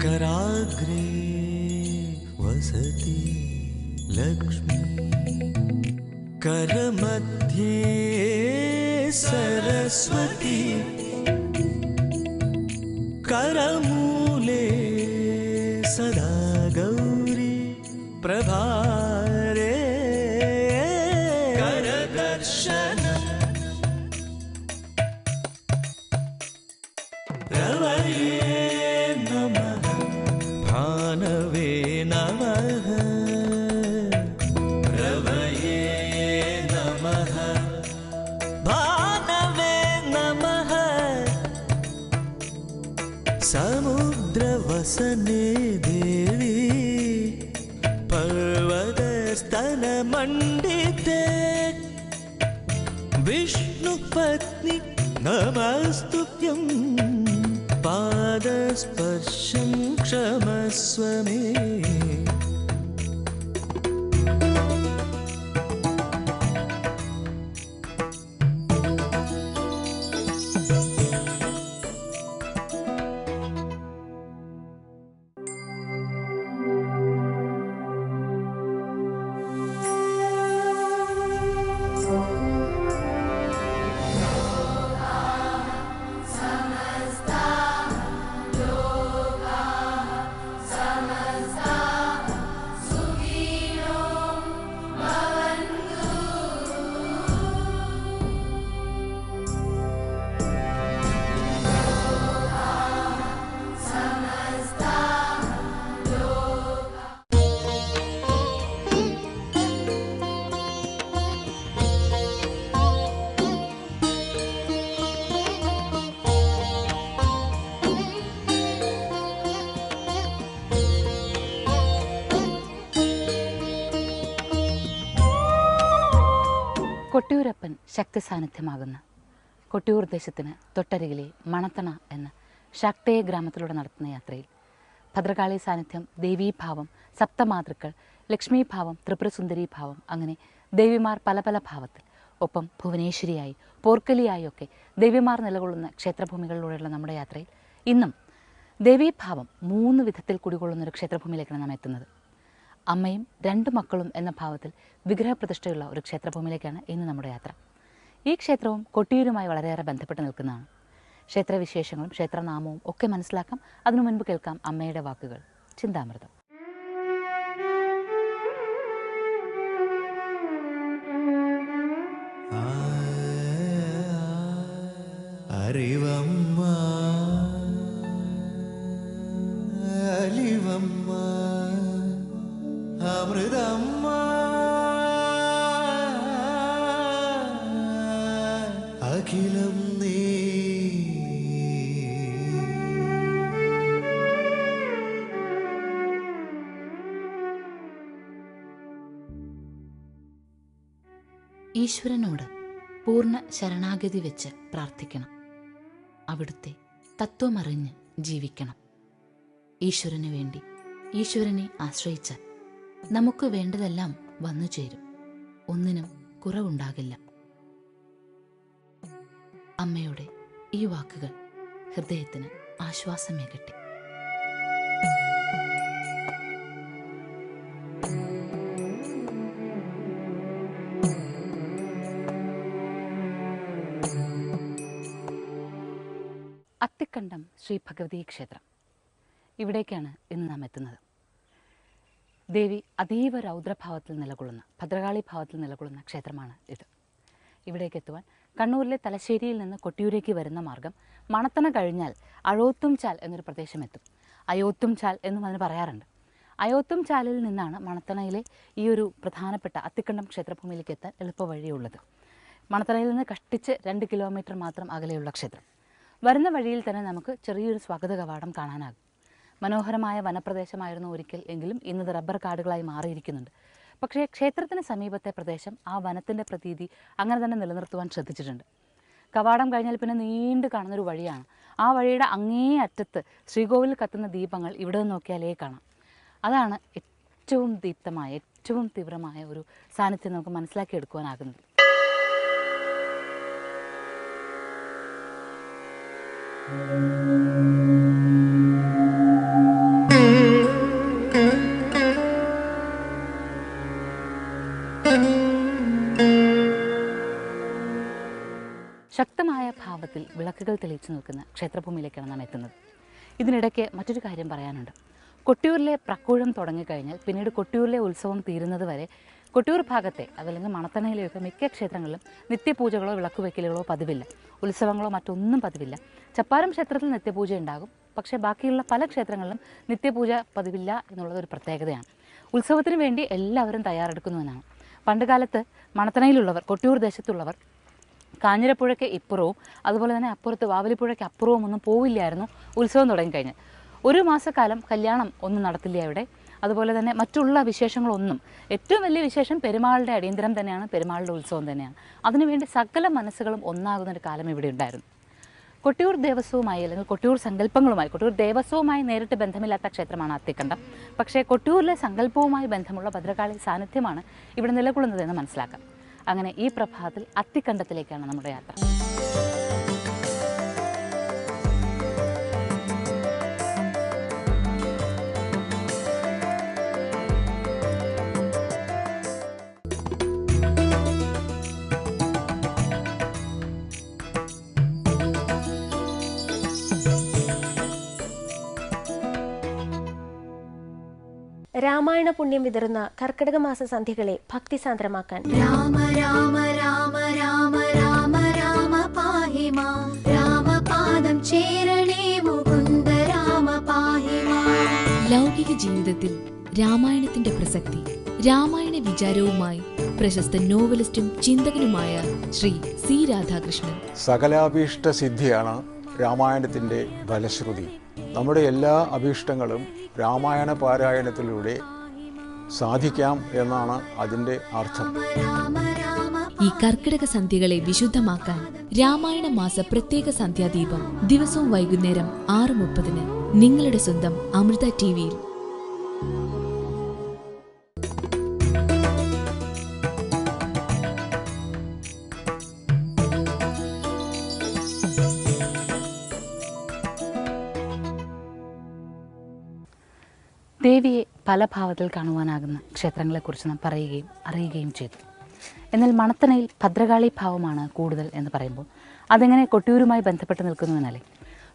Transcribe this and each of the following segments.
कराग्रे वसति लक्ष्मी करमध्ये सरस्वती करमूले सदा गौरी प्रभारे करदर्शन रवये नमः भानवे नमः रवये नमः भानवे नमः समुद्रवसने देवी पर्वतस्तनमण्डिते विष्णुपत्नी नमस्तुभ्यं पादस्पर्शं क्षमस्व मे കൊട്ടിയൂരപ്പൻ ശക്തി സാന്നിധ്യമാകുന്ന കൊട്ടിയൂർ ദേശത്തിന് തൊട്ടരികിലെ മണത്തണ എന്ന ശാക്തേയ ഗ്രാമത്തിലൂടെ നടത്തുന്ന യാത്രയിൽ ഭദ്രകാളി സാന്നിധ്യം, ദേവീഭാവം, സപ്തമാതൃക്കൾ, ലക്ഷ്മീഭാവം, ത്രിപുരസുന്ദരീഭാവം, അങ്ങനെ ദേവിമാർ പല പല ഭാവത്തിൽ, ഒപ്പം ഭുവനേശ്വരിയായി പോർക്കലിയായൊക്കെ ദേവിമാർ നിലകൊള്ളുന്ന ക്ഷേത്രഭൂമികളിലൂടെയുള്ള നമ്മുടെ യാത്രയിൽ ഇന്നും ദേവീഭാവം 3 വിധത്തിൽ കുടികൊള്ളുന്നൊരു ക്ഷേത്രഭൂമിയിലേക്കാണ് നാം എത്തുന്നത്. അമ്മയും 2 മക്കളും എന്ന ഭാവത്തിൽ വിഗ്രഹപ്രതിഷ്ഠയുള്ള ഒരു ക്ഷേത്രഭൂമിയിലേക്കാണ് ഇന്ന് നമ്മുടെ യാത്ര. ഈ ക്ഷേത്രവും കൊട്ടിയൂരുമായി വളരെയേറെ ബന്ധപ്പെട്ട് നിൽക്കുന്നതാണ്. ക്ഷേത്രവിശേഷങ്ങളും ക്ഷേത്രനാമവും ഒക്കെ മനസ്സിലാക്കാം. അതിനു മുൻപ് കേൾക്കാം അമ്മയുടെ വാക്കുകൾ. ചിന്താമൃതം. അറിവമ്മ അലിവമ്മ അമൃതമ്മ അഖിലം നീ ഈശ്വരനോട് പൂർണ്ണ ശരണാഗതി വെച്ച് പ്രാർത്ഥിക്കണം. അവിടുത്തെ തത്വമറിഞ്ഞ് ജീവിക്കണം. ഈശ്വരന് വേണ്ടി ഈശ്വരനെ ആശ്രയിച്ചാൽ നമുക്ക് വേണ്ടതെല്ലാം വന്നു ചേരും. ഒന്നിനും കുറവുണ്ടാകില്ല. അമ്മയുടെ ഈ വാക്കുകൾ ഹൃദയത്തിന് ആശ്വാസമേകട്ടെ. അത്തിക്കണ്ടം ശ്രീ ഭഗവതി ക്ഷേത്രം, ഇവിടേക്കാണ് ഇന്ന് നാം എത്തുന്നത്. ദേവി അതീവ രൗദ്രഭാവത്തിൽ നിലകൊള്ളുന്ന, ഭദ്രകാളി ഭാവത്തിൽ നിലകൊള്ളുന്ന ക്ഷേത്രമാണ് ഇത്. ഇവിടേക്ക് എത്തുവാൻ കണ്ണൂരിലെ തലശ്ശേരിയിൽ നിന്ന് കൊട്ടിയൂരേക്ക് വരുന്ന മാർഗം മണത്തണ കഴിഞ്ഞാൽ അഴോത്തും ചാൽ എന്നൊരു പ്രദേശം എത്തും. അയോത്തും ചാൽ എന്നും അതിന് പറയാറുണ്ട്. അയോത്തും ചാലിൽ നിന്നാണ് മണത്തണയിലെ ഈ ഒരു പ്രധാനപ്പെട്ട അത്തിക്കണ്ടം ക്ഷേത്രഭൂമിയിലേക്ക് എത്താൻ എളുപ്പവഴിയുള്ളത്. മണത്തണയിൽ നിന്ന് കഷ്ടിച്ച് 2 കിലോമീറ്റർ മാത്രം അകലെയുള്ള ക്ഷേത്രം. വരുന്ന വഴിയിൽ തന്നെ നമുക്ക് ചെറിയൊരു സ്വാഗത കവാടം കാണാനാകും. മനോഹരമായ വനപ്രദേശമായിരുന്നു ഒരിക്കൽ എങ്കിലും ഇന്നത് റബ്ബർ കാടുകളായി മാറിയിരിക്കുന്നുണ്ട്. പക്ഷേ ക്ഷേത്രത്തിന് സമീപത്തെ പ്രദേശം ആ വനത്തിൻ്റെ പ്രതീതി അങ്ങനെ തന്നെ നിലനിർത്തുവാൻ ശ്രദ്ധിച്ചിട്ടുണ്ട്. കവാടം കഴിഞ്ഞാൽ പിന്നെ നീണ്ടു കാണുന്നൊരു വഴിയാണ്. ആ വഴിയുടെ അങ്ങേ അറ്റത്ത് ശ്രീകോവിലിൽ കത്തുന്ന ദീപങ്ങൾ ഇവിടെ നിന്ന് നോക്കിയാലേ കാണാം. അതാണ് ഏറ്റവും ദീപ്തമായ, ഏറ്റവും തീവ്രമായ ഒരു സാന്നിധ്യം നമുക്ക് മനസ്സിലാക്കിയെടുക്കുവാനാകുന്നത്. ഭാവത്തിൽ വിളക്കുകൾ തെളിയിച്ചു നിൽക്കുന്ന ക്ഷേത്രഭൂമിയിലേക്കാണ് നാം എത്തുന്നത്. ഇതിനിടയ്ക്ക് മറ്റൊരു കാര്യം പറയാനുണ്ട്. കൊട്ടിയൂരിലെ പ്രക്കൂഴം തുടങ്ങിക്കഴിഞ്ഞാൽ പിന്നീട് കൊട്ടിയൂരിലെ ഉത്സവം തീരുന്നത് വരെ കൊട്ടിയൂർ ഭാഗത്തെ അതല്ലെങ്കിൽ മണത്തണയിലെയൊക്കെ മിക്ക ക്ഷേത്രങ്ങളിലും നിത്യപൂജകളോ വിളക്കുവയ്ക്കലുകളോ പതിവില്ല. ഉത്സവങ്ങളോ മറ്റൊന്നും പതിവില്ല. ചപ്പാരം ക്ഷേത്രത്തിൽ നിത്യപൂജ ഉണ്ടാകും. പക്ഷേ ബാക്കിയുള്ള പല ക്ഷേത്രങ്ങളിലും നിത്യപൂജ പതിവില്ല എന്നുള്ളത് ഒരു പ്രത്യേകതയാണ്. ഉത്സവത്തിന് വേണ്ടി എല്ലാവരും തയ്യാറെടുക്കുന്നുവെന്നാണ്. പണ്ടുകാലത്ത് മണത്തണയിലുള്ളവർ, കൊട്ടിയൂർ ദേശത്തുള്ളവർ കാഞ്ഞിരപ്പുഴയ്ക്ക് ഇപ്പുറവും അതുപോലെ തന്നെ അപ്പുറത്ത് വാവലിപ്പുഴയ്ക്ക് അപ്പുറവും ഒന്നും പോവില്ലായിരുന്നു ഉത്സവം തുടങ്ങിക്കഴിഞ്ഞ്. ഒരു മാസക്കാലം കല്യാണം ഒന്നും നടത്തില്ല അവിടെ. അതുപോലെ തന്നെ മറ്റുള്ള വിശേഷങ്ങളൊന്നും. ഏറ്റവും വലിയ വിശേഷം പെരുമാളുടെ അടിയന്തരം തന്നെയാണ്, പെരുമാളുടെ ഉത്സവം തന്നെയാണ്. അതിനുവേണ്ടി സകല മനസ്സുകളും ഒന്നാകുന്നൊരു കാലം ഇവിടെ ഉണ്ടായിരുന്നു. കൊട്ടിയൂർ ദേവസ്വവുമായി അല്ലെങ്കിൽ കൊട്ടിയൂർ സങ്കല്പങ്ങളുമായി, കൊട്ടിയൂർ ദേവസ്വവുമായി നേരിട്ട് ബന്ധമില്ലാത്ത ക്ഷേത്രമാണ് അത്തിക്കണ്ടം. പക്ഷേ കൊട്ടിയൂരിലെ സങ്കല്പവുമായി ബന്ധമുള്ള ഭദ്രകാളി സാന്നിധ്യമാണ് ഇവിടെ നിലകൊള്ളുന്നതെന്ന് മനസ്സിലാക്കാം. അങ്ങനെ ഈ പ്രഭാതത്തിൽ അത്തിക്കണ്ടത്തിലേക്കാണ് നമ്മുടെ യാത്ര. രാമായണ പുണ്യം വിതറുന്ന കർക്കിടക മാസ സന്ധ്യകളെ ഭക്തിസാന്ദ്രമാക്കാൻ രാമ രാമ രാമ രാമ രാമ രാമ പാഹി മാം രാമപാദം ചേരണേ മുകുന്ദ രാമ പാഹി മാം. ലൗകിക ജീവിതത്തിൽ രാമായണത്തിന്റെ പ്രസക്തി, രാമായണ വിചാരവുമായി പ്രശസ്ത നോവലിസ്റ്റും ചിന്തകനുമായ ശ്രീ സി രാധാകൃഷ്ണൻ. സകലാഭീഷ്ട സിദ്ധിയാണ് രാമായണത്തിൻ്റെ ഫലശ്രുതി. നമ്മുടെ എല്ലാ അഭീഷ്ടങ്ങളും രാമായണ പാരായണത്തിലൂടെ സാധിക്കാം എന്നാണ് അതിൻ്റെ അർത്ഥം. ഈ കർക്കിടക സന്ധ്യകളെ വിശുദ്ധമാക്കാൻ രാമായണ മാസ പ്രത്യേക സന്ധ്യാദീപം ദിവസവും വൈകുന്നേരം 6:30 നിങ്ങളുടെ സ്വന്തം അമൃത ടിവിയിൽ. ദേവിയെ പല ഭാവത്തിൽ കാണുവാനാകുന്ന ക്ഷേത്രങ്ങളെക്കുറിച്ച് നാം പറയുകയും അറിയുകയും ചെയ്തു. എന്നാൽ മണത്തണയിൽ ഭദ്രകാളി ഭാവമാണ് കൂടുതൽ എന്ന് പറയുമ്പോൾ അതെങ്ങനെ കൊട്ടിയൂരുമായി ബന്ധപ്പെട്ട് നിൽക്കുന്നുവെന്നല്ലേ?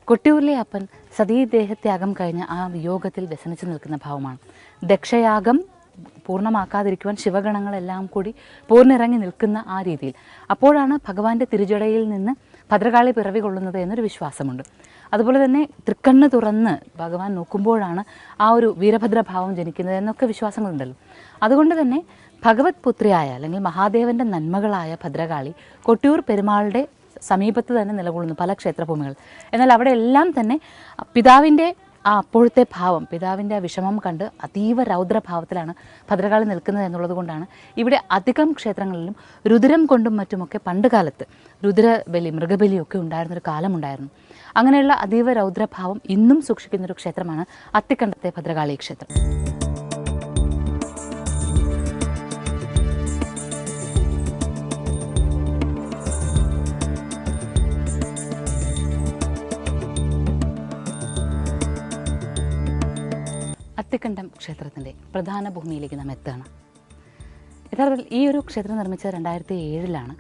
കൊട്ടിയൂരിലെ അപ്പൻ സതീദേഹത്യാഗം കഴിഞ്ഞ ആ വിയോഗത്തിൽ വ്യസനിച്ച് നിൽക്കുന്ന ഭാവമാണ്. ദക്ഷയാഗം പൂർണ്ണമാക്കാതിരിക്കുവാൻ ശിവഗണങ്ങളെല്ലാം കൂടി പൂർണ്ണിറങ്ങി നിൽക്കുന്ന ആ രീതിയിൽ. അപ്പോഴാണ് ഭഗവാന്റെ തിരുജടയിൽ നിന്ന് ഭദ്രകാളി പിറവി കൊള്ളുന്നത് എന്നൊരു വിശ്വാസമുണ്ട്. അതുപോലെ തന്നെ തൃക്കണ്ണ് തുറന്ന് ഭഗവാൻ നോക്കുമ്പോഴാണ് ആ ഒരു വീരഭദ്രഭാവം ജനിക്കുന്നത് എന്നൊക്കെ വിശ്വാസങ്ങളുണ്ടല്ലോ. അതുകൊണ്ട് തന്നെ ഭഗവത് പുത്രിയായ അല്ലെങ്കിൽ മഹാദേവന്റെ നന്മകളായ ഭദ്രകാളി കൊട്ടിയൂർ പെരുമാളുടെ സമീപത്ത് തന്നെ നിലകൊള്ളുന്നു പല ക്ഷേത്രഭൂമികൾ. എന്നാൽ അവിടെ എല്ലാം തന്നെ പിതാവിൻ്റെ ആ അപ്പോഴത്തെ ഭാവം, പിതാവിൻ്റെ ആ വിഷമം കണ്ട് അതീവ രൗദ്രഭാവത്തിലാണ് ഭദ്രകാളി നിൽക്കുന്നത് എന്നുള്ളത് കൊണ്ടാണ് ഇവിടെ അധികം ക്ഷേത്രങ്ങളിലും രുദ്രം കൊണ്ടും മറ്റുമൊക്കെ പണ്ട് കാലത്ത് രുദ്രബലി, മൃഗബലിയൊക്കെ ഉണ്ടായിരുന്നൊരു കാലമുണ്ടായിരുന്നു. അങ്ങനെയുള്ള അതീവ രൗദ്രഭാവം ഇന്നും സൂക്ഷിക്കുന്നൊരു ക്ഷേത്രമാണ് അത്തിക്കണ്ടത്തെ ഭദ്രകാളി ക്ഷേത്രം. അത്തിക്കണ്ടം ക്ഷേത്രത്തിൻ്റെ പ്രധാന ഭൂമിയിലേക്ക് നാം എത്തുകയാണ്. യഥാർത്ഥത്തിൽ ഈ ഒരു ക്ഷേത്രം നിർമ്മിച്ചത് 2007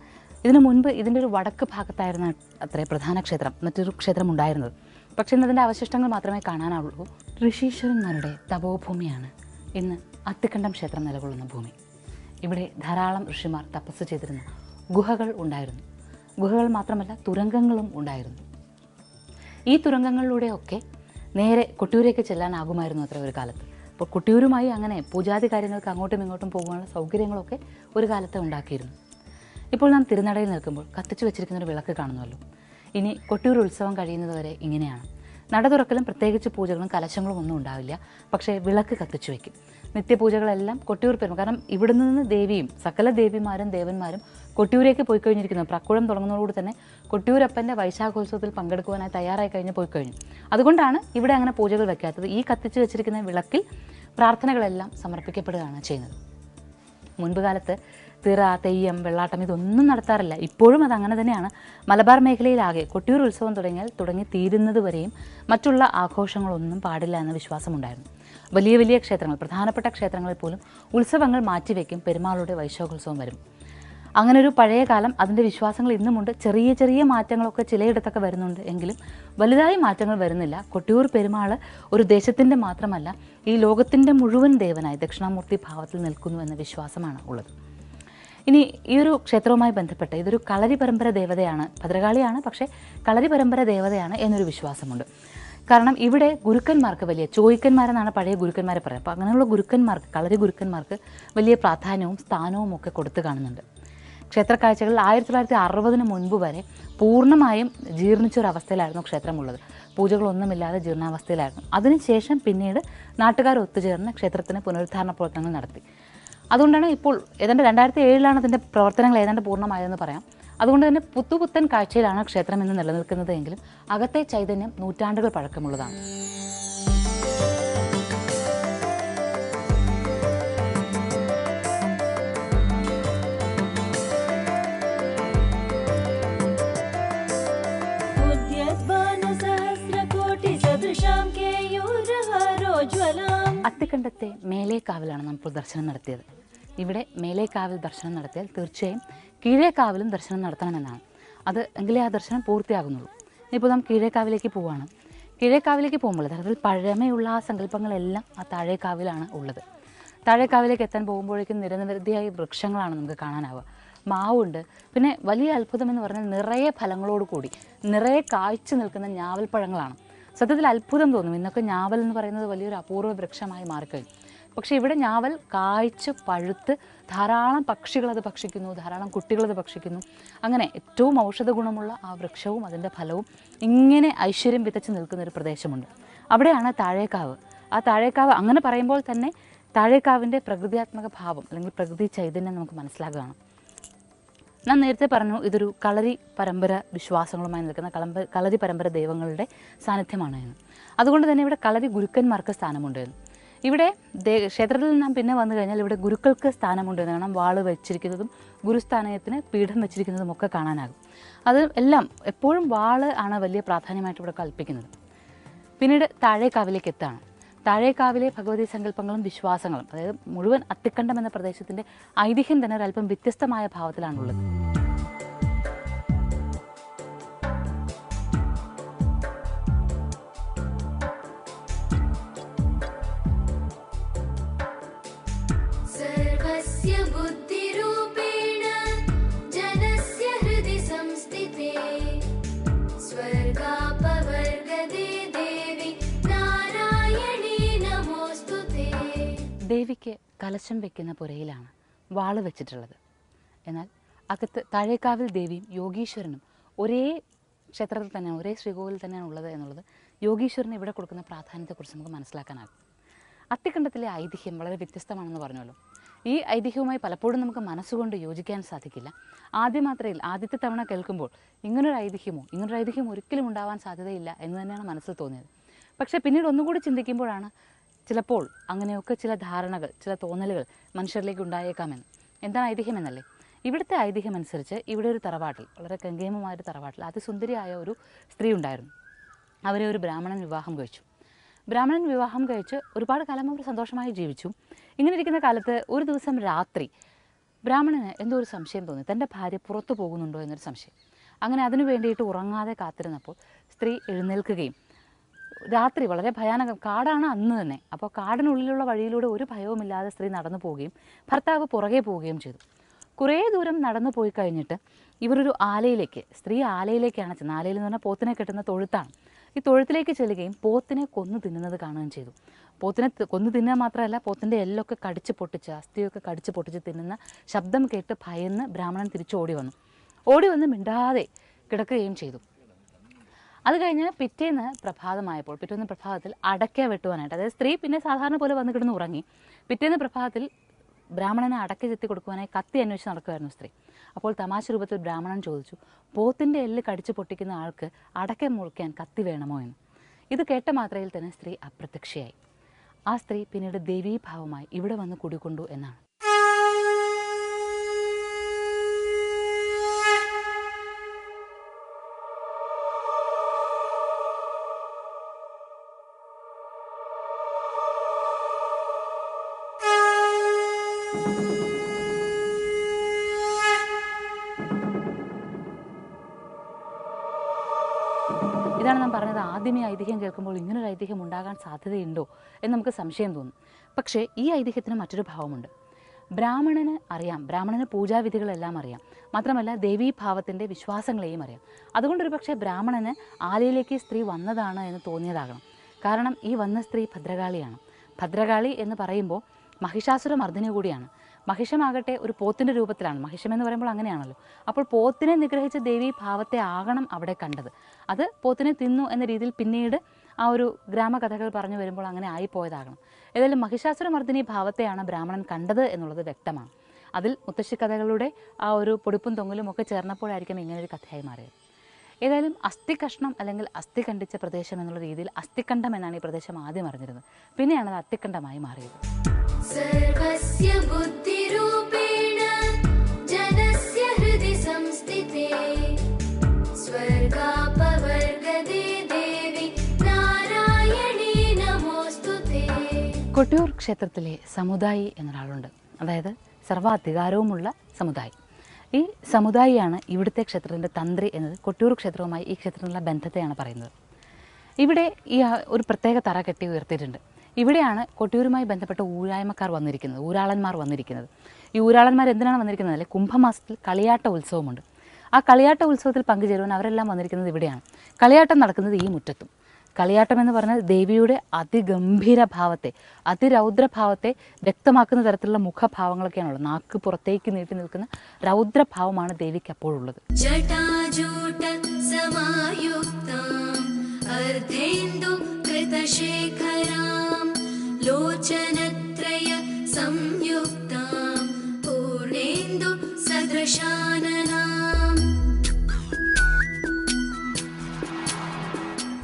ഇതിനു മുൻപ് ഇതിൻ്റെ ഒരു വടക്ക് ഭാഗത്തായിരുന്ന അത്രേ പ്രധാന ക്ഷേത്രം, മറ്റൊരു ക്ഷേത്രം ഉണ്ടായിരുന്നത്. പക്ഷേ ഇന്നതിൻ്റെ അവശിഷ്ടങ്ങൾ മാത്രമേ കാണാനാവുള്ളൂ. ഋഷീശ്വരന്മാരുടെ തപോഭൂമിയാണ് ഇന്ന് അത്തിക്കണ്ടം ക്ഷേത്രം നിലകൊള്ളുന്ന ഭൂമി. ഇവിടെ ധാരാളം ഋഷിമാർ തപസ് ചെയ്തിരുന്ന ഗുഹകൾ ഉണ്ടായിരുന്നു. ഗുഹകൾ മാത്രമല്ല, തുരങ്കങ്ങളും ഉണ്ടായിരുന്നു. ഈ തുരങ്കങ്ങളിലൂടെയൊക്കെ നേരെ കൊട്ടിയൂരേക്ക് ചെല്ലാനാകുമായിരുന്നു അത്ര ഒരു കാലത്ത്. അപ്പോൾ കൊട്ടിയൂരുമായി അങ്ങനെ പൂജാതി കാര്യങ്ങൾക്ക് അങ്ങോട്ടും ഇങ്ങോട്ടും പോകുവാനുള്ള സൗകര്യങ്ങളൊക്കെ ഒരു കാലത്ത് ഉണ്ടാക്കിയിരുന്നു. ഇപ്പോൾ നാം തിരുനടയിൽ നിൽക്കുമ്പോൾ കത്തിച്ചു വെച്ചിരിക്കുന്നൊരു വിളക്ക് കാണുന്നുവല്ലോ. ഇനി കൊട്ടിയൂർ ഉത്സവം കഴിയുന്നതുവരെ ഇങ്ങനെയാണ്. നട തുറക്കലും പ്രത്യേകിച്ച് പൂജകളും കലശങ്ങളും ഒന്നും ഉണ്ടാവില്ല. പക്ഷേ വിളക്ക് കത്തിച്ചു വയ്ക്കും. നിത്യപൂജകളെല്ലാം കൊട്ടിയൂർ പെരും. കാരണം ഇവിടെ നിന്ന് ദേവിയും സകല ദേവിമാരും ദേവന്മാരും കൊട്ടിയൂരേക്ക് പോയി കഴിഞ്ഞിരിക്കുന്നു. പ്രക്കുളം തുടങ്ങുന്നതോടുകൂടി തന്നെ കൊട്ടിയൂരപ്പൻ്റെ വൈശാഖോത്സവത്തിൽ പങ്കെടുക്കുവാനായി തയ്യാറായി കഴിഞ്ഞ് പോയി കഴിഞ്ഞു. അതുകൊണ്ടാണ് ഇവിടെ അങ്ങനെ പൂജകൾ വയ്ക്കാത്തത്. ഈ കത്തിച്ചു വെച്ചിരിക്കുന്ന വിളക്കിൽ പ്രാർത്ഥനകളെല്ലാം സമർപ്പിക്കപ്പെടുകയാണ് ചെയ്യുന്നത്. മുൻപ് കാലത്ത് തിറ, തെയ്യം, വെള്ളാട്ടം ഇതൊന്നും നടത്താറില്ല. ഇപ്പോഴും അതങ്ങനെ തന്നെയാണ്. മലബാർ മേഖലയിലാകെ കൊട്ടിയൂർ ഉത്സവം തുടങ്ങി തീരുന്നത് വരെയും മറ്റുള്ള ആഘോഷങ്ങളൊന്നും പാടില്ല എന്ന വിശ്വാസമുണ്ടായിരുന്നു. വലിയ വലിയ ക്ഷേത്രങ്ങൾ, പ്രധാനപ്പെട്ട ക്ഷേത്രങ്ങളിൽ പോലും ഉത്സവങ്ങൾ മാറ്റിവെക്കും. പെരുമാളുടെ വൈശാഖോത്സവം വരും. അങ്ങനെ ഒരു പഴയ കാലം, അതിൻ്റെ വിശ്വാസങ്ങൾ ഇന്നുമുണ്ട്. ചെറിയ ചെറിയ മാറ്റങ്ങളൊക്കെ ചിലയിടത്തൊക്കെ വരുന്നുണ്ട്, എങ്കിലും വലുതായി മാറ്റങ്ങൾ വരുന്നില്ല. കൊട്ടിയൂർ പെരുമാൾ ഒരു ദേശത്തിൻ്റെ മാത്രമല്ല, ഈ ലോകത്തിൻ്റെ മുഴുവൻ ദേവനായി ദക്ഷിണാമൂർത്തി ഭാവത്തിൽ നിൽക്കുന്നു എന്ന വിശ്വാസമാണ് ഉള്ളത്. ഇനി ഈ ഒരു ക്ഷേത്രവുമായി ബന്ധപ്പെട്ട് ഇതൊരു കളരി പരമ്പര ദേവതയാണ്, ഭദ്രകാളിയാണ്, പക്ഷേ കളരി പരമ്പര ദേവതയാണ് എന്നൊരു വിശ്വാസമുണ്ട്. കാരണം ഇവിടെ ഗുരുക്കന്മാർക്ക് വലിയ ചോയ്ക്കന്മാരെന്നാണ് പഴയ ഗുരുക്കന്മാരെ പറയുന്നത്. അപ്പോൾ അങ്ങനെയുള്ള ഗുരുക്കന്മാർക്ക്, കളരി ഗുരുക്കന്മാർക്ക് വലിയ പ്രാധാന്യവും സ്ഥാനവും ഒക്കെ കൊടുത്തു കാണുന്നുണ്ട്. ക്ഷേത്ര കാഴ്ചകളിൽ 1960 മുൻപ് വരെ പൂർണ്ണമായും ജീർണിച്ചൊരവസ്ഥയിലായിരുന്നു ക്ഷേത്രമുള്ളത്. പൂജകളൊന്നുമില്ലാതെ ജീർണാവസ്ഥയിലായിരുന്നു. അതിനുശേഷം പിന്നീട് നാട്ടുകാർ ഒത്തുചേർന്ന് ക്ഷേത്രത്തിന് പുനരുദ്ധാരണ പ്രവർത്തനങ്ങൾ നടത്തി. അതുകൊണ്ടാണ് ഇപ്പോൾ ഏതാണ്ട് 2007 അതിൻ്റെ പ്രവർത്തനങ്ങൾ ഏതാണ്ട് പൂർണ്ണമായതെന്ന് പറയാം. അതുകൊണ്ട് തന്നെ പുത്തുപുത്തൻ കാഴ്ചയിലാണ് ക്ഷേത്രം ഇന്ന് നിലനിൽക്കുന്നത് എങ്കിലും അകത്തെ ചൈതന്യം നൂറ്റാണ്ടുകൾ പഴക്കമുള്ളതാണ്. അത്തിക്കണ്ടത്തെ മേലേക്കാവിലാണ് നമ്മൾ ദർശനം നടത്തിയത്. ഇവിടെ മേലേക്കാവിൽ ദർശനം നടത്തിയാൽ തീർച്ചയായും കീഴേക്കാവിലും ദർശനം നടത്തണമെന്നാണ്. അത് എങ്കിലേ ആ ദർശനം പൂർത്തിയാകുന്നുള്ളൂ. ഇപ്പോൾ നാം കീഴേക്കാവിലേക്ക് പോവുകയാണ്. കീഴേക്കാവിലേക്ക് പോകുമ്പോൾ യഥാർത്ഥത്തിൽ പഴമയുള്ള ആ സങ്കല്പങ്ങളെല്ലാം ആ താഴേക്കാവിലാണ് ഉള്ളത്. താഴേക്കാവിലേക്ക് എത്താൻ പോകുമ്പോഴേക്കും നിരനിരതിയായ വൃക്ഷങ്ങളാണ് നമുക്ക് കാണാനാവുക. മാവുണ്ട്. പിന്നെ വലിയ അത്ഭുതമെന്ന് പറഞ്ഞാൽ നിറയെ ഫലങ്ങളോട് കൂടി നിറയെ കായ്ച്ചു നിൽക്കുന്ന ഞാവൽപ്പഴങ്ങളാണ്. സത്യത്തിൽ അത്ഭുതം തോന്നും. ഇന്നൊക്കെ ഞാവൽ എന്ന് പറയുന്നത് വലിയൊരു അപൂർവ വൃക്ഷമായി മാറിക്കഴിഞ്ഞു. പക്ഷേ ഇവിടെ ഞാവൽ കായ്ച്ച് പഴുത്ത് ധാരാളം പക്ഷികളത് ഭക്ഷിക്കുന്നു, ധാരാളം കുട്ടികളത് ഭക്ഷിക്കുന്നു. അങ്ങനെ ഏറ്റവും ഔഷധ ഗുണമുള്ള ആ വൃക്ഷവും അതിൻ്റെ ഫലവും ഇങ്ങനെ ഐശ്വര്യം വിതച്ച് നിൽക്കുന്നൊരു പ്രദേശമുണ്ട്. അവിടെയാണ് താഴേക്കാവ്. ആ താഴേക്കാവ് അങ്ങനെ പറയുമ്പോൾ തന്നെ താഴേക്കാവിൻ്റെ പ്രകൃതിയാത്മക ഭാവം അല്ലെങ്കിൽ പ്രകൃതി ചൈതന്യം നമുക്ക് മനസ്സിലാകുകയാണ്. ഞാൻ നേരത്തെ പറഞ്ഞു ഇതൊരു കളരി പരമ്പര വിശ്വാസങ്ങളുമായി നിൽക്കുന്ന കളരി പരമ്പര ദൈവങ്ങളുടെ സാന്നിധ്യമാണ് എന്ന്. അതുകൊണ്ട് തന്നെ ഇവിടെ കളരി ഗുരുക്കന്മാർക്ക് സ്ഥാനമുണ്ടെന്ന്. ഇവിടെ ക്ഷേത്രത്തിൽ നാം പിന്നെ വന്നു കഴിഞ്ഞാൽ ഇവിടെ ഗുരുക്കൾക്ക് സ്ഥാനമുണ്ടെന്ന് കാണാം. വാള് വെച്ചിരിക്കുന്നതും ഗുരുസ്ഥാനത്തിന് പീഠം വെച്ചിരിക്കുന്നതും ഒക്കെ കാണാനാകും. അത് എല്ലാം എപ്പോഴും വാള് ആണ് വലിയ പ്രാധാന്യമായിട്ട് ഇവിടെ കൽപ്പിക്കുന്നത്. പിന്നീട് താഴേക്കാവിലേക്ക് എത്താണ്. താഴേക്കാവിലെ ഭഗവതി സങ്കല്പങ്ങളും വിശ്വാസങ്ങളും, അതായത് മുഴുവൻ അത്തിക്കണ്ടം എന്ന പ്രദേശത്തിൻ്റെ ഐതിഹ്യം തന്നെ ഒരല്പം വ്യത്യസ്തമായ ഭാവത്തിലാണുള്ളത്. ദേവിക്ക് കലശം വെക്കുന്ന പുരയിലാണ് വാള് വെച്ചിട്ടുള്ളത്. എന്നാൽ അകത്ത് താഴേക്കാവിൽ ദേവിയും യോഗീശ്വരനും ഒരേ ക്ഷേത്രത്തിൽ തന്നെയാണ്, ഒരേ ശ്രീകോവിൽ തന്നെയാണ് ഉള്ളത് എന്നുള്ളത് യോഗീശ്വരന് ഇവിടെ കൊടുക്കുന്ന പ്രാധാന്യത്തെക്കുറിച്ച് നമുക്ക് മനസ്സിലാക്കാനാകും. അത്തിക്കണ്ടത്തിലെ ഐതിഹ്യം വളരെ വ്യത്യസ്തമാണെന്ന് പറഞ്ഞല്ലോ. ഈ ഐതിഹ്യവുമായി പലപ്പോഴും നമുക്ക് മനസ്സുകൊണ്ട് യോജിക്കാൻ സാധിക്കില്ല. ആദ്യത്തെ തവണ കേൾക്കുമ്പോൾ ഇങ്ങനൊരു ഐതിഹ്യം ഒരിക്കലും ഉണ്ടാവാൻ സാധ്യതയില്ല എന്ന് തന്നെയാണ് മനസ്സിൽ തോന്നിയത്. പക്ഷേ പിന്നീട് ഒന്നുകൂടി ചിന്തിക്കുമ്പോഴാണ് ചിലപ്പോൾ അങ്ങനെയൊക്കെ ചില ധാരണകൾ, ചില തോന്നലുകൾ മനുഷ്യരിലേക്ക് ഉണ്ടായേക്കാമെന്ന്. എന്താണ് ഐതിഹ്യം എന്നല്ലേ? ഇവിടുത്തെ ഐതിഹ്യം അനുസരിച്ച് ഇവിടെ ഒരു തറവാട്ടിൽ, വളരെ കങ്കേമമായൊരു തറവാട്ടിൽ അതിസുന്ദരിയായ ഒരു സ്ത്രീ ഉണ്ടായിരുന്നു. അവരെ ഒരു ബ്രാഹ്മണൻ വിവാഹം കഴിച്ച് ഒരുപാട് കാലം അവർ സന്തോഷമായി ജീവിച്ചു. ഇങ്ങനെ ഇരിക്കുന്ന കാലത്ത് ഒരു ദിവസം രാത്രി ബ്രാഹ്മണന് എന്തോ ഒരു സംശയം തോന്നി. തൻ്റെ ഭാര്യ പുറത്തു പോകുന്നുണ്ടോ എന്നൊരു സംശയം. അങ്ങനെ അതിനു വേണ്ടിയിട്ട് ഉറങ്ങാതെ കാത്തിരുന്നപ്പോൾ സ്ത്രീ എഴുന്നേൽക്കുകയും രാത്രി വളരെ ഭയാനകം, കാടാണ് അന്ന് തന്നെ. അപ്പോൾ കാടിനുള്ളിലുള്ള വഴിയിലൂടെ ഒരു ഭയവുമില്ലാതെ സ്ത്രീ നടന്നു പോവുകയും ഭർത്താവ് പുറകെ പോവുകയും ചെയ്തു. കുറേ ദൂരം നടന്നു പോയി കഴിഞ്ഞിട്ട് ഇവരൊരു സ്ത്രീ ആലയിലേക്കാണ് ചെന്നത്. ആലയിൽ എന്ന് പറഞ്ഞാൽ പോത്തിനെ കെട്ടുന്ന തൊഴുത്താണ്. ഈ തൊഴുത്തിലേക്ക് ചെല്ലുകയും പോത്തിനെ കൊന്നു തിന്നുന്നത് കാണുകയും ചെയ്തു. പോത്തിനെ കൊന്നു തിന്നുക മാത്രമല്ല, പോത്തിൻ്റെ എല്ലൊക്കെ കടിച്ച് പൊട്ടിച്ച്, അസ്ഥിയൊക്കെ കടിച്ച് പൊട്ടിച്ച് തിന്നുന്ന ശബ്ദം കേട്ട് ഭയന്ന് ബ്രാഹ്മണൻ തിരിച്ച് ഓടി വന്ന് മിണ്ടാതെ കിടക്കുകയും ചെയ്തു. അത് കഴിഞ്ഞ് പിറ്റേന്ന് പ്രഭാതത്തിൽ അടയ്ക്ക വെട്ടുവാനായിട്ട്, അതായത് സ്ത്രീ പിന്നെ സാധാരണ പോലെ വന്ന് കിടന്ന് ഉറങ്ങി. പിറ്റേന്ന് പ്രഭാതത്തിൽ ബ്രാഹ്മണനെ അടയ്ക്ക ചെത്തി കൊടുക്കുവാനായി കത്തി അന്വേഷിച്ച് നടക്കുമായിരുന്നു സ്ത്രീ. അപ്പോൾ തമാശ രൂപത്തിൽ ബ്രാഹ്മണൻ ചോദിച്ചു, പോത്തിൻ്റെ എല്ല് കടിച്ചു പൊട്ടിക്കുന്ന ആൾക്ക് അടയ്ക്ക മുറിക്കാൻ കത്തി വേണമോ എന്ന്. ഇത് കേട്ട മാത്രയിൽ തന്നെ സ്ത്രീ അപ്രത്യക്ഷയായി. ആ സ്ത്രീ പിന്നീട് ദേവീഭാവമായി ഇവിടെ വന്ന് കുടികൊണ്ടു എന്നാണ്. ഇതാണ് നാം പറഞ്ഞത്, ആദ്യമേ ഐതിഹ്യം കേൾക്കുമ്പോൾ ഇങ്ങനൊരു ഐതിഹ്യം ഉണ്ടാകാൻ സാധ്യതയുണ്ടോ എന്ന് നമുക്ക് സംശയം തോന്നും. പക്ഷേ ഈ ഐതിഹ്യത്തിന് മറ്റൊരു ഭാവമുണ്ട്. ബ്രാഹ്മണന് അറിയാം, ബ്രാഹ്മണന് പൂജാവിധികളെല്ലാം അറിയാം, മാത്രമല്ല ദേവീഭാവത്തിൻ്റെ വിശ്വാസങ്ങളെയും അറിയാം. അതുകൊണ്ടൊരു പക്ഷേ ബ്രാഹ്മണന് ആലയിലേക്ക് സ്ത്രീ വന്നതാണ് എന്ന് തോന്നിയതാകണം. കാരണം ഈ വന്ന സ്ത്രീ ഭദ്രകാളിയാണ്. ഭദ്രകാളി എന്ന് പറയുമ്പോൾ മഹിഷാസുര മർദ്ദിനി കൂടിയാണ്. മഹിഷമാകട്ടെ ഒരു പോത്തിൻ്റെ രൂപത്തിലാണ്. മഹിഷം എന്ന് പറയുമ്പോൾ അങ്ങനെയാണല്ലോ. അപ്പോൾ പോത്തിനെ നിഗ്രഹിച്ച ദേവീഭാവത്തെ ആകണം അവിടെ കണ്ടത്. അത് പോത്തിനെ തിന്നു എന്ന രീതിയിൽ പിന്നീട് ആ ഒരു ഗ്രാമകഥകൾ പറഞ്ഞു വരുമ്പോൾ അങ്ങനെ ആയിപ്പോയതാകണം. ഏതായാലും മഹിഷാസുര മർദ്ദിനി ഭാവത്തെയാണ് ബ്രാഹ്മണൻ കണ്ടത് എന്നുള്ളത് വ്യക്തമാണ്. അതിൽ മുത്തശ്ശി കഥകളുടെ ആ ഒരു പൊടിപ്പും തൊങ്ങലും ഒക്കെ ചേർന്നപ്പോഴായിരിക്കും ഇങ്ങനൊരു കഥയായി മാറിയത്. ഏതായാലും അസ്ഥി കഷ്ണം അല്ലെങ്കിൽ അസ്ഥി കണ്ടിച്ച പ്രദേശം എന്നുള്ള രീതിയിൽ അസ്ഥിക്കണ്ഠം എന്നാണ് ഈ പ്രദേശം ആദ്യം അറിഞ്ഞിരുന്നത്. പിന്നെയാണ് അത് അത്തിക്കണ്ഠമായി മാറിയത്. സർവസ്യ ബുദ്ധിരൂപേണ ജനസ്യ ഹൃദി സംസ്ഥിതേ സ്വർഗാപവർഗദേ ദേവി നാരായണീ നമോസ്തുതേ. കൊട്ടിയൂർ ക്ഷേത്രത്തിലെ സമുദായി എന്നൊരാളുണ്ട്. അതായത് സർവാധികാരവുമുള്ള സമുദായി. ഈ സമുദായിയാണ് ഇവിടുത്തെ ക്ഷേത്രത്തിൻ്റെ തന്ത്രി എന്നത് കൊട്ടിയൂർ ക്ഷേത്രവുമായി ഈ ക്ഷേത്രത്തിനുള്ള ബന്ധത്തെയാണ് പറയുന്നത്. ഇവിടെ ഈ ഒരു പ്രത്യേക തറ കെട്ടി ഉയർത്തിയിട്ടുണ്ട്. ഇവിടെയാണ് കൊട്ടിയൂരുമായി ബന്ധപ്പെട്ട ഊരായ്മക്കാർ വന്നിരിക്കുന്നത്, ഊരാളന്മാർ വന്നിരിക്കുന്നത്. ഈ ഊരാളന്മാർ എന്തിനാണ് വന്നിരിക്കുന്നത്? അല്ലെ, കുംഭമാസത്തിൽ കളിയാട്ട ഉത്സവമുണ്ട്. ആ കളിയാട്ട ഉത്സവത്തിൽ പങ്കുചേരുവാൻ അവരെല്ലാം വന്നിരിക്കുന്നത് ഇവിടെയാണ്. കളിയാട്ടം നടക്കുന്നത് ഈ മുറ്റത്തും. കളിയാട്ടം എന്ന് പറഞ്ഞാൽ ദേവിയുടെ അതിഗംഭീര ഭാവത്തെ, അതിരൗദ്രഭാവത്തെ വ്യക്തമാക്കുന്ന തരത്തിലുള്ള മുഖഭാവങ്ങളൊക്കെയാണുള്ളത്. നാക്ക് പുറത്തേക്ക് നീട്ടി നിൽക്കുന്ന രൗദ്രഭാവമാണ് ദേവിക്ക് അപ്പോഴുള്ളത്. ജടാജൂട സമായുക്താം അർദ്ധേന്ദു കൃതശേഖരാം ലോചനത്രയ സംയുക്താം പൂർണേന്ദു സദൃശാനനാം.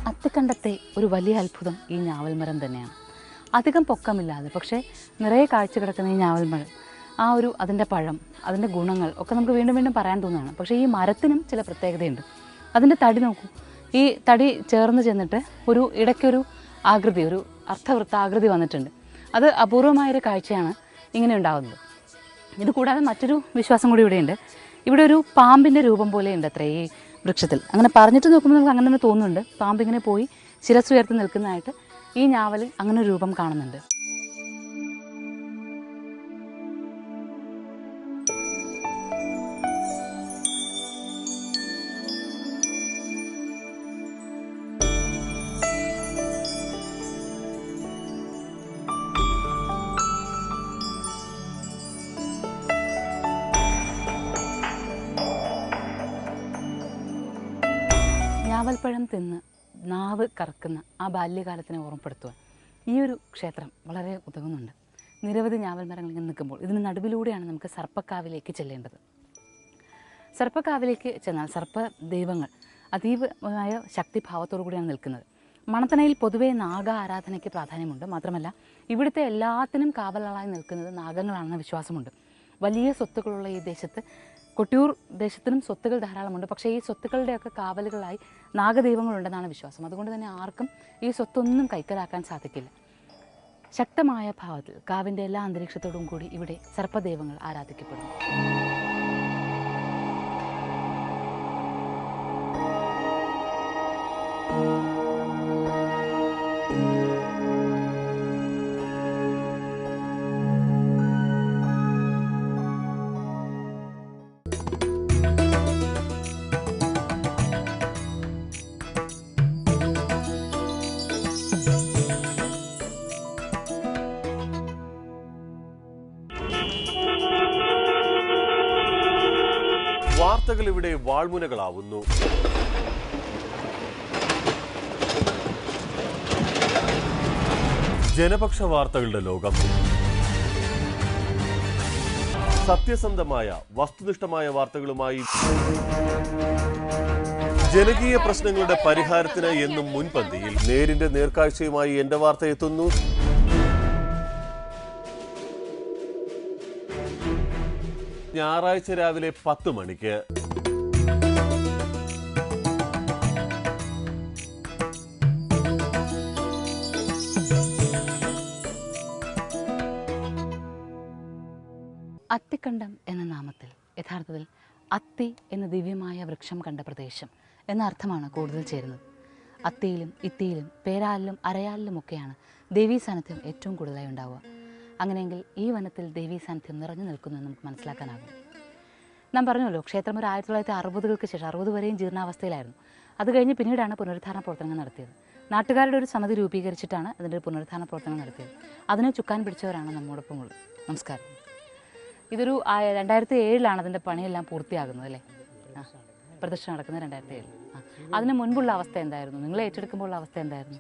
അത്തിക്കണ്ടത്തെ ഒരു വലിയ അത്ഭുതം ഈ ഞാവൽമരം തന്നെയാണ്. അധികം പൊക്കമില്ലാതെ പക്ഷേ നിറയെ കാഴ്ച കിടക്കുന്ന ഈ ഞാവൽമരം, ആ ഒരു അതിൻ്റെ പഴം, അതിൻ്റെ ഗുണങ്ങൾ ഒക്കെ നമുക്ക് വീണ്ടും വീണ്ടും പറയാൻ തോന്നുകയാണ്. പക്ഷേ ഈ മരത്തിനും ചില പ്രത്യേകതയുണ്ട്. അതിൻ്റെ തടി നോക്കൂ. ഈ തടി ചേർന്ന് ചെന്നിട്ട് ഒരു ഇടയ്ക്കൊരു ആകൃതി, ഒരു അർത്ഥവൃത്താകൃതി വന്നിട്ടുണ്ട്. അത് അപൂർവമായൊരു കാഴ്ചയാണ് ഇങ്ങനെ ഉണ്ടാകുന്നത്. ഇത് കൂടാതെ മറ്റൊരു വിശ്വാസം കൂടി ഇവിടെയുണ്ട്. ഇവിടെ ഒരു പാമ്പിൻ്റെ രൂപം പോലെ ഉണ്ട് അത്രേ ഈ വൃക്ഷത്തിൽ. അങ്ങനെ പറഞ്ഞിട്ട് നോക്കുമ്പോൾ നമുക്ക് അങ്ങനെ തന്നെ തോന്നുന്നുണ്ട്. പാമ്പിങ്ങനെ പോയി ശിരസ്സുയർത്തി നിൽക്കുന്നതായിട്ട് ഈ ഞാവലിൽ അങ്ങനെ ഒരു രൂപം കാണുന്നുണ്ട്. ഞാവൽപ്പഴം തിന്ന് നാവ് കറക്കുന്ന ആ ബാല്യകാലത്തിനെ ഓർമ്മപ്പെടുത്തുവാൻ ഈ ഒരു ക്ഷേത്രം വളരെ ഉതകുന്നുണ്ട്. നിരവധി ഞാവൽ മരങ്ങൾ ഇങ്ങനെ നിൽക്കുമ്പോൾ ഇതിന് നടുവിലൂടെയാണ് നമുക്ക് സർപ്പക്കാവിലേക്ക് ചെല്ലേണ്ടത്. സർപ്പക്കാവിലേക്ക് ചെന്നാൽ സർപ്പ ദൈവങ്ങൾ അതീവമായ ശക്തിഭാവത്തോടു കൂടിയാണ് നിൽക്കുന്നത്. മണത്തണയിൽ പൊതുവേ നാഗ ആരാധനയ്ക്ക് പ്രാധാന്യമുണ്ട്. മാത്രമല്ല ഇവിടുത്തെ എല്ലാത്തിനും കാവലാളായി നിൽക്കുന്നത് നാഗങ്ങളാണെന്ന വിശ്വാസമുണ്ട്. വലിയ സ്വത്തുക്കളുള്ള ഈ ദേശത്ത്, കൊട്ടിയൂർ ദേശത്തിനും സ്വത്തുകൾ ധാരാളമുണ്ട്. പക്ഷേ ഈ സ്വത്തുക്കളുടെയൊക്കെ കാവലുകളായി നാഗദൈവങ്ങളുണ്ടെന്നാണ് വിശ്വാസം. അതുകൊണ്ട് തന്നെ ആർക്കും ഈ സ്വത്തൊന്നും കൈക്കലാക്കാൻ സാധിക്കില്ല. ശക്തമായ ഭാവത്തിൽ കാവിൻ്റെ എല്ലാ അന്തരീക്ഷത്തോടും കൂടി ഇവിടെ സർപ്പദൈവങ്ങൾ ആരാധിക്കപ്പെടുന്നു. വാർത്തകൾ ഇവിടെ വാൾമുനകളാവുന്നു. ജനപക്ഷ വാർത്തകളുടെ ലോകം. സത്യസന്ധമായ വസ്തുനിഷ്ഠമായ വാർത്തകളുമായി ജനകീയ പ്രശ്നങ്ങളുടെ പരിഹാരത്തിന് എന്നും മുൻപന്തിയിൽ നേരിന്റെ നേർക്കാഴ്ചയുമായി എന്റെ വാർത്ത എത്തുന്നു. ഞായറാഴ്ച രാവിലെ 10 മണിക്ക്. അത്തിക്കണ്ടം എന്ന നാമത്തിൽ യഥാർത്ഥത്തിൽ അത്തി എന്ന ദിവ്യമായ വൃക്ഷം കണ്ട പ്രദേശം എന്ന അർത്ഥമാണ് കൂടുതൽ ചേരുന്നത്. അത്തിയിലും ഇത്തിയിലും പേരാലിലും അരയാലിലുമൊക്കെയാണ് ദേവീ സാന്നിധ്യം ഏറ്റവും കൂടുതലായി ഉണ്ടാവുക. അങ്ങനെയെങ്കിൽ ഈ വനത്തിൽ ദേവീ സാന്നിധ്യം നിറഞ്ഞു നിൽക്കുമെന്ന് നമുക്ക് മനസ്സിലാക്കാനാകും. നാം പറഞ്ഞല്ലോ, ക്ഷേത്രം ഒരു 1960-കൾക്ക് ശേഷം 60 വരെയും ജീർണാവസ്ഥയിലായിരുന്നു. അത് കഴിഞ്ഞ് പിന്നീടാണ് പുനരുദ്ധാരണ പ്രവർത്തനങ്ങൾ നടത്തിയത്. നാട്ടുകാരുടെ ഒരു സമിതി രൂപീകരിച്ചിട്ടാണ് അതിൻ്റെ ഒരു പുനരുദ്ധാരണ പ്രവർത്തനം നടത്തിയത്. അതിനെ ചുക്കാൻ പിടിച്ചവരാണ് നമ്മോടൊപ്പം ഉള്ളത്. നമസ്കാരം. ഇതൊരു 2007 അതിൻ്റെ പണിയെല്ലാം പൂർത്തിയാകുന്നത് അല്ലേ? ആ, പ്രതിഷ്ഠ നടക്കുന്നത് 2007. അതിന് മുൻപുള്ള അവസ്ഥ എന്തായിരുന്നു? നിങ്ങൾ ഏറ്റെടുക്കുമ്പോൾ അവസ്ഥ എന്തായിരുന്നു?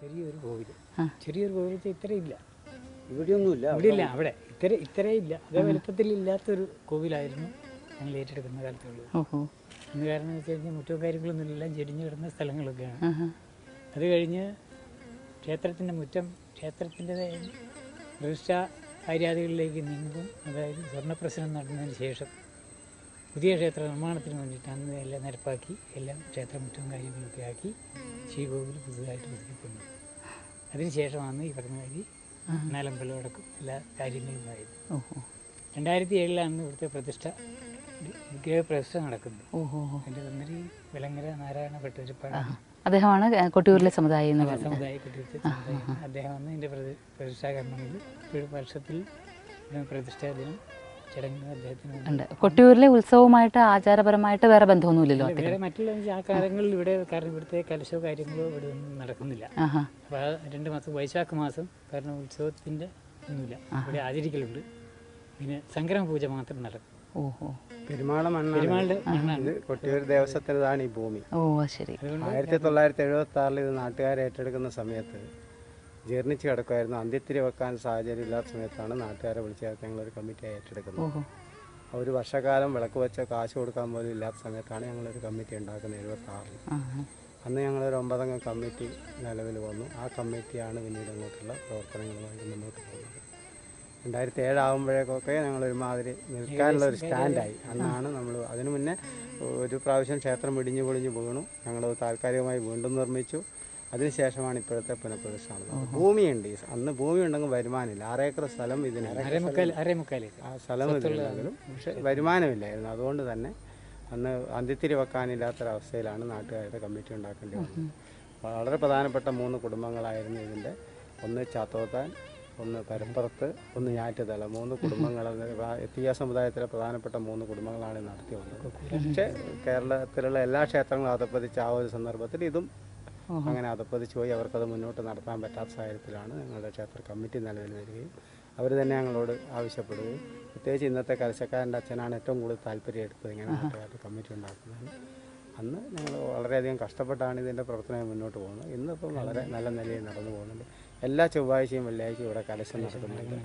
ചെറിയൊരു കോവിൽ ഇത്രയില്ല, ഇവിടെയൊന്നുമില്ല, ഇവിടെയില്ല, അവിടെ ഇത്രയില്ല, അതേ വലുപ്പത്തിലില്ലാത്തൊരു കോവിലായിരുന്നു ഞങ്ങൾ ഏറ്റെടുക്കുന്ന കാലത്തുള്ളത്. എന്ന് കാരണം എന്ന് വെച്ച് കഴിഞ്ഞാൽ മുറ്റവും കാര്യങ്ങളൊന്നും എല്ലാം ചെരിഞ്ഞു കിടന്ന സ്ഥലങ്ങളൊക്കെയാണ്. അത് കഴിഞ്ഞ് ക്ഷേത്രത്തിൻ്റെ മുറ്റം ക്ഷേത്രത്തിൻ്റെ പ്രതിഷ്ഠാ കാര്യാദികളിലേക്ക് നീങ്ങും. അതായത് സ്വർണ്ണപ്രശ്നം നടന്നതിന് ശേഷം പുതിയ ക്ഷേത്ര നിർമ്മാണത്തിന് വേണ്ടിയിട്ട് അന്ന് എല്ലാം നിരപ്പാക്കി എല്ലാം ക്ഷേത്രമുറ്റവും കാര്യങ്ങളൊക്കെ ആക്കി ശ്രീകോവിൽ പുതുതായിട്ട് പുതുക്കിക്കൊണ്ടു. അതിനുശേഷമാണ് ഈ പറഞ്ഞ കാര്യം നാലമ്പലമടക്കം എല്ലാ കാര്യങ്ങളുമായത്. 2007 ഇവിടുത്തെ വിഗ്രഹപ്രതിഷ്ഠ നടക്കുന്നത്. എൻ്റെ തന്നരി വിലങ്ങര നാരായണ ഭട്ടതിരിപ്പാടാണ്. അദ്ദേഹമാണ് കൊട്ടിയൂരിലെ സമുദായം എന്ന് പറയുന്നത്. സമുദായ കൊട്ടിയൂരിലെ സമുദായം. അദ്ദേഹമാണ് ഇതിൻ്റെ പ്രതിഷ്ഠാകരണങ്ങൾ ഇപ്പോഴും വർഷത്തിൽ പ്രതിഷ്ഠാ ദിനം ചടങ്ങ് അദ്ദേഹത്തിന് ഉണ്ട്. കൊട്ടിയൂരിലെ ഉത്സവവുമായിട്ട് ആചാരപരമായിട്ട് വേറെ ബന്ധമൊന്നുമില്ലല്ലോ? വേറെ മറ്റുള്ള ആചാരങ്ങളിൽ ഇവിടെ, കാരണം ഇവിടുത്തെ കലശോ കാര്യങ്ങളോ ഇവിടെ ഒന്നും നടക്കുന്നില്ല. അപ്പോൾ 2 മാസം വൈശാഖ മാസം കാരണം ഉത്സവത്തിൻ്റെ ഒന്നുമില്ല, ഇവിടെ ആചരിക്കലുണ്ട്. പിന്നെ സംക്രമ പൂജ മാത്രം നടക്കും. പെരുമാളുടെ മണ്ണാണ്, കൊട്ടിയൂർ ദേവസ്വത്തിൻ്റെതാണ് ഈ ഭൂമി. 1976 ഇത് നാട്ടുകാരെ ഏറ്റെടുക്കുന്ന സമയത്ത് ജീർണിച്ച് കിടക്കുമായിരുന്നു. അന്ത്യത്തിരി വെക്കാൻ സാഹചര്യം ഇല്ലാത്ത സമയത്താണ് നാട്ടുകാരെ വിളിച്ച് ചേർത്ത് ഞങ്ങളൊരു കമ്മിറ്റിയായി ഏറ്റെടുക്കുന്നത്. ഒരു വർഷക്കാലം വിളക്ക് വെച്ച കാശ് കൊടുക്കാൻ പോലും ഇല്ലാത്ത സമയത്താണ് ഞങ്ങളൊരു കമ്മിറ്റി ഉണ്ടാക്കുന്നത് 76. അന്ന് ഞങ്ങളൊരു 9 അംഗ കമ്മിറ്റി നിലവിൽ വന്നു. ആ കമ്മിറ്റിയാണ് പിന്നീട് അങ്ങോട്ടുള്ള പ്രവർത്തനങ്ങളുമായി മുന്നോട്ട് പോകുന്നത്. 2007 ആകുമ്പോഴേക്കൊക്കെ ഞങ്ങളൊരുമാതിരി നിൽക്കാനുള്ള ഒരു സ്റ്റാൻഡായി. അന്നാണ് നമ്മൾ, അതിനു മുന്നേ ഒരു പ്രാവശ്യം ക്ഷേത്രം ഇടിഞ്ഞു പൊളിഞ്ഞു വീണു. ഞങ്ങൾ താൽക്കാലികമായി വീണ്ടും നിർമ്മിച്ചു. അതിനുശേഷമാണ് ഇപ്പോഴത്തെ പുനഃപ്രതിഷ്ഠ. ഭൂമിയുണ്ട്, അന്ന് ഭൂമി ഉണ്ടെങ്കിൽ വരുമാനമില്ല. 6 ഏക്കർ സ്ഥലം ഇതിന്, ആ സ്ഥലം ഇതിലുണ്ടെങ്കിലും പക്ഷെ വരുമാനമില്ലായിരുന്നു. അതുകൊണ്ട് തന്നെ അന്ന് അന്ത്യത്തിരി വെക്കാനില്ലാത്തൊരവസ്ഥയിലാണ് നാട്ടുകാരുടെ കമ്മിറ്റി ഉണ്ടാക്കേണ്ടി വന്നത്. വളരെ പ്രധാനപ്പെട്ട 3 കുടുംബങ്ങളായിരുന്നു ഇതിൻ്റെ. ഒന്ന് ചാത്തോത്താൻ, ഒന്ന് പരപ്പുറത്ത്, ഒന്ന് ഞാറ്റുതല. 3 കുടുംബങ്ങൾ, എത്തിയ സമുദായത്തിലെ പ്രധാനപ്പെട്ട 3 കുടുംബങ്ങളാണ് നടത്തി വന്നത്. പക്ഷേ കേരളത്തിലുള്ള എല്ലാ ക്ഷേത്രങ്ങളും അതപ്പതിച്ച ആ ഒരു സന്ദർഭത്തിൽ ഇതും അങ്ങനെ അതപ്പതിച്ച് പോയി. അവർക്കത് മുന്നോട്ട് നടത്താൻ പറ്റാത്ത സാഹചര്യത്തിലാണ് ഞങ്ങളുടെ ക്ഷേത്ര കമ്മിറ്റി നിലവിൽ വരികയും അവർ തന്നെ ഞങ്ങളോട് ആവശ്യപ്പെടുകയും, പ്രത്യേകിച്ച് ഇന്നത്തെ കലശക്കാരൻ്റെ അച്ഛനാണ് ഏറ്റവും കൂടുതൽ താല്പര്യം എടുത്തത് ഇങ്ങനെ നാട്ടുകാരുടെ കമ്മിറ്റി ഉണ്ടാക്കുന്നത്. അന്ന് ഞങ്ങൾ വളരെയധികം കഷ്ടപ്പെട്ടാണ് ഇതിൻ്റെ പ്രവർത്തനം മുന്നോട്ട് പോകുന്നത്. ഇന്നിപ്പം വളരെ നല്ല നിലയിൽ നടന്നു പോകുന്നുണ്ട്. എല്ലാ ചൊവ്വാഴ്ചയും വെള്ളിയാഴ്ചയും ഇവിടെ കലശം നടക്കുന്നുണ്ട്.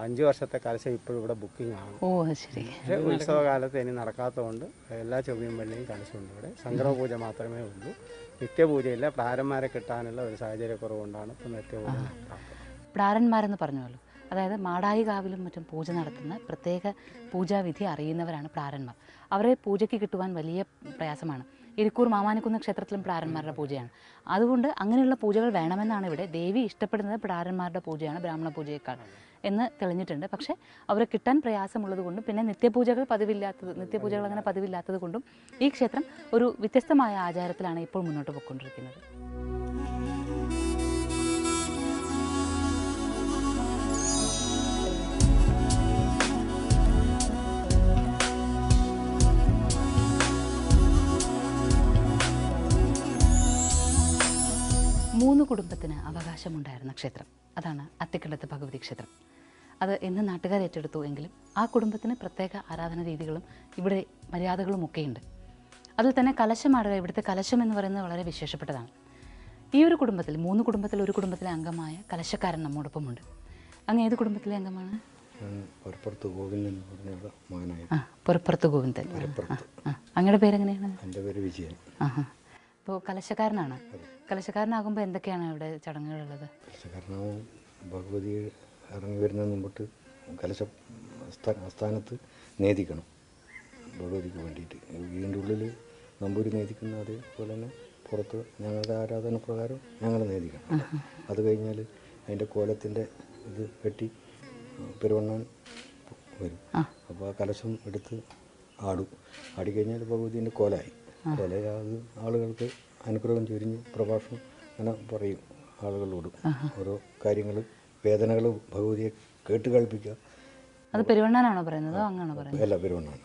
5 വർഷത്തെ കലശം ഇപ്പോഴും ഇവിടെ ബുക്കിംഗ് ആണ്. പക്ഷേ ഉത്സവകാലത്ത് ഇനി നടക്കാത്തതുകൊണ്ട് എല്ലാ ചൊവ്വയും വെള്ളിയും കലശമുണ്ട് ഇവിടെ. സംക്രമ പൂജ മാത്രമേ ഉള്ളൂ, നിത്യപൂജയില്ല. പ്രാരന്മാരെ കിട്ടാനുള്ള ഒരു സാഹചര്യക്കുറവുകൊണ്ടാണ് ഇപ്പം നിത്യപൂജ നടത്താത്തത്. പ്രാരന്മാരെന്ന് പറഞ്ഞല്ലോ, അതായത് മാടായികാവിലും മറ്റും പൂജ നടത്തുന്ന പ്രത്യേക പൂജാവിധി അറിയുന്നവരാണ് പ്രാരന്മാർ. അവരെ പൂജയ്ക്ക് കിട്ടുവാൻ വലിയ പ്രയാസമാണ്. ഇരിക്കൂർ മാമാനിക്കുന്ന് ക്ഷേത്രത്തിലും പ്രാരന്മാരുടെ പൂജയാണ്. അതുകൊണ്ട് അങ്ങനെയുള്ള പൂജകൾ വേണമെന്നാണ് ഇവിടെ. ദേവി ഇഷ്ടപ്പെടുന്നത് പ്രാരന്മാരുടെ പൂജയാണ് ബ്രാഹ്മണ പൂജയേക്കാൾ എന്ന് തെളിഞ്ഞിട്ടുണ്ട്. പക്ഷേ അവരെ കിട്ടാൻ പ്രയാസമുള്ളത് കൊണ്ടും പിന്നെ നിത്യപൂജകൾ അങ്ങനെ പതിവില്ലാത്തത് കൊണ്ടും ഈ ക്ഷേത്രം ഒരു വ്യത്യസ്തമായ ആചാരത്തിലാണ് ഇപ്പോൾ മുന്നോട്ട് പോയിക്കൊണ്ടിരിക്കുന്നത്. മൂന്ന് കുടുംബത്തിന് അവകാശമുണ്ടായിരുന്ന ക്ഷേത്രം, അതാണ് അത്തിക്കണ്ടത്ത് ഭഗവതി ക്ഷേത്രം. അത് എന്ന് നാട്ടുകാർ ഏറ്റെടുത്തു എങ്കിലും ആ കുടുംബത്തിന് പ്രത്യേക ആരാധന രീതികളും ഇവിടെ മര്യാദകളും ഒക്കെയുണ്ട്. അതിൽ തന്നെ കലശമാടുക, ഇവിടുത്തെ കലശം എന്ന് പറയുന്നത് വളരെ വിശേഷപ്പെട്ടതാണ്. ഈ ഒരു കുടുംബത്തിൽ, 3 കുടുംബത്തിൽ ഒരു കുടുംബത്തിലെ അംഗമായ കലശക്കാരൻ നമ്മോടൊപ്പമുണ്ട്. അങ്ങ് ഏത് കുടുംബത്തിലെ അംഗമാണ്? പുറപ്പുറത്ത് ഗോവിന്ദൻ എന്ന് പറഞ്ഞ മകനായി. പുറപ്പുറത്ത് ഗോവിന്ദൻ. അങ്ങയുടെ പേരെങ്ങനെയാണ്? എൻ്റെ പേര് വിജയൻ. ഇപ്പോൾ കലശക്കാരനാണ്. കലശക്കാരനാകുമ്പോൾ എന്തൊക്കെയാണ് ഇവിടെ ചടങ്ങുകളുള്ളത്? കലശക്കാരനാവും ഭഗവതി ഇറങ്ങി വരുന്നതിന് മുമ്പിട്ട് കലശ സ്ഥാനത്ത് നേദിക്കണം ഭഗവതിക്ക് വേണ്ടിയിട്ട്. വീടിൻ്റെ ഉള്ളിൽ നമ്പൂരി നേദിക്കുന്ന അതേപോലെ തന്നെ പുറത്ത് ഞങ്ങളുടെ ആരാധന പ്രകാരം ഞങ്ങൾ നേദിക്കണം. അത് കഴിഞ്ഞാൽ അതിൻ്റെ കോലത്തിൻ്റെ ഇത് കെട്ടി പെരുവണ്ണാൻ വരും. അപ്പോൾ ആ കലശം എടുത്ത് ആടും. ആടിക്കഴിഞ്ഞാൽ ഭഗവതിൻ്റെ കോലായി. കോലയാത് ആളുകൾക്ക് അനുഗ്രഹം ചൊരിഞ്ഞ് പ്രഭാഷണം അങ്ങനെ പറയും ആളുകളോട്. ഓരോ കാര്യങ്ങൾ, വേദനകൾ ഭഗവതിയെ കേട്ട് കേൾപ്പിക്കുക. അത് പെരുവണ്ണാനാണോ പറയുന്നത്? അങ്ങനെയാണോ പറയുന്നത്? അല്ല, പെരുവണ്ണാണ്.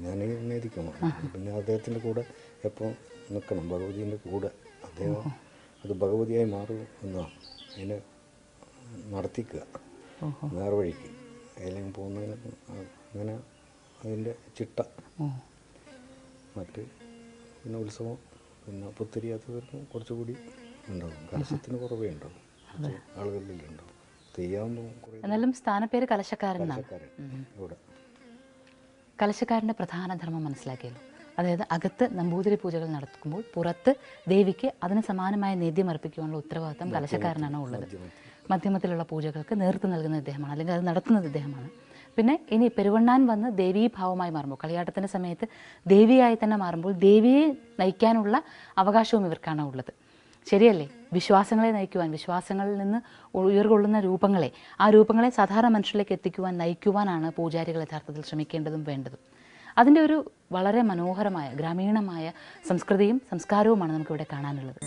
ഞാൻ നേദിക്കണം. പിന്നെ അദ്ദേഹത്തിൻ്റെ കൂടെ എപ്പോൾ നിൽക്കണം, ഭഗവതിൻ്റെ കൂടെ. അദ്ദേഹം അത് ഭഗവതിയായി മാറും എന്നാണ് അതിനെ നടത്തിക്കുക നേർവഴിക്ക്. അതിലേക്ക് പോകുന്നതിന് അങ്ങനെ അതിൻ്റെ ചിട്ട. മറ്റ് പിന്നെ ഉത്സവം, പിന്നെ പുത്തരിയാത്തവർക്ക് കുറച്ചുകൂടി ഉണ്ടാവും. കലശത്തിന് കുറവേ ഉണ്ടാവും, ആളുകളിൽ ഉണ്ടാവും. എന്നാലും സ്ഥാനപ്പേര് കലശക്കാരനാണ്. കലശക്കാരൻ്റെ പ്രധാന ധർമ്മം മനസ്സിലാക്കിയല്ലോ. അതായത് അകത്ത് നമ്പൂതിരി പൂജകൾ നടക്കുമ്പോൾ പുറത്ത് ദേവിക്ക് അതിന് സമാനമായ നേദ്യം അർപ്പിക്കുവാനുള്ള ഉത്തരവാദിത്തം കലശക്കാരനാണ് ഉള്ളത്. മധ്യമത്തിലുള്ള പൂജകൾക്ക് നേതൃത്വം നൽകുന്ന ഇദ്ദേഹമാണ്, അല്ലെങ്കിൽ അത് നടത്തുന്നത് ഇദ്ദേഹമാണ്. പിന്നെ ഇനി പെരുവണ്ണാൻ വന്ന് ദേവീഭാവമായി മാറുമ്പോൾ, കളിയാട്ടത്തിൻ്റെ സമയത്ത് ദേവിയായി തന്നെ മാറുമ്പോൾ ദേവിയെ നയിക്കാനുള്ള അവകാശവും ഇവർക്കാണ് ഉള്ളത്. ശരിയല്ലേ? വിശ്വാസങ്ങളെ നയിക്കുവാൻ, വിശ്വാസങ്ങളിൽ നിന്ന് ഉയർകൊള്ളുന്ന രൂപങ്ങളെ, ആ രൂപങ്ങളെ സാധാരണ മനുഷ്യരിലേക്ക് എത്തിക്കുവാൻ, നയിക്കുവാനാണ് പൂജാരികൾ യഥാർത്ഥത്തിൽ ശ്രമിക്കേണ്ടതും വേണ്ടതും. അതിൻ്റെ ഒരു വളരെ മനോഹരമായ ഗ്രാമീണമായ സംസ്കൃതിയും സംസ്കാരവുമാണ് നമുക്കിവിടെ കാണാനുള്ളത്.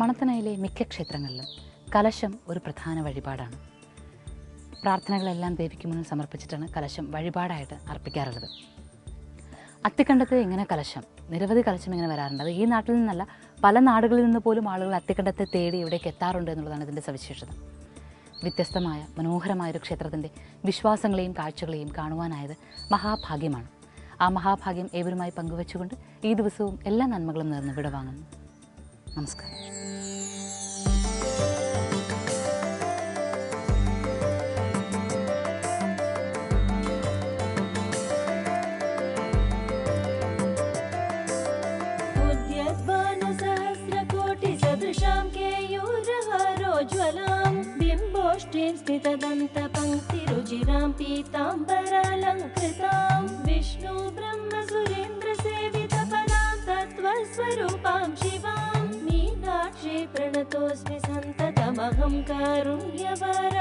മണത്തണയിലെ മിക്ക ക്ഷേത്രങ്ങളിലും കലശം ഒരു പ്രധാന വഴിപാടാണ്. പ്രാർത്ഥനകളെല്ലാം ദേവിക്ക് മുന്നിൽ സമർപ്പിച്ചിട്ടാണ് കലശം വഴിപാടായിട്ട് അർപ്പിക്കാറുള്ളത്. അത്തിക്കണ്ടത്ത് ഇങ്ങനെ കലശം, നിരവധി കലശം ഇങ്ങനെ വരാറുണ്ട്. അത് ഈ നാട്ടിൽ നിന്നല്ല, പല നാടുകളിൽ നിന്ന് പോലും ആളുകൾ അത്തിക്കണ്ടത്തെ തേടി ഇവിടേക്ക് എത്താറുണ്ട് എന്നുള്ളതാണ് ഇതിൻ്റെ സവിശേഷത. വ്യത്യസ്തമായ മനോഹരമായൊരു ക്ഷേത്രത്തിൻ്റെ വിശ്വാസങ്ങളെയും കാഴ്ചകളെയും കാണുവാനായത് മഹാഭാഗ്യമാണ്. ആ മഹാഭാഗ്യം ഏവരുമായി പങ്കുവെച്ചുകൊണ്ട് ഈ ദിവസവും എല്ലാ നന്മകളും നേർന്ന് വിടവാങ്ങുന്നു. നമസ്കാരം. स्थितदन्तपङ्क्तिरुचिरां पीताम्बरालङ्कृतां विष्णु ब्रह्म सुरेन्द्र सेवितपदां तत्त्वस्वरूपां शिवां मीनाक्षी प्रणतोऽस्मि सन्ततमहं कारुण्यवरां।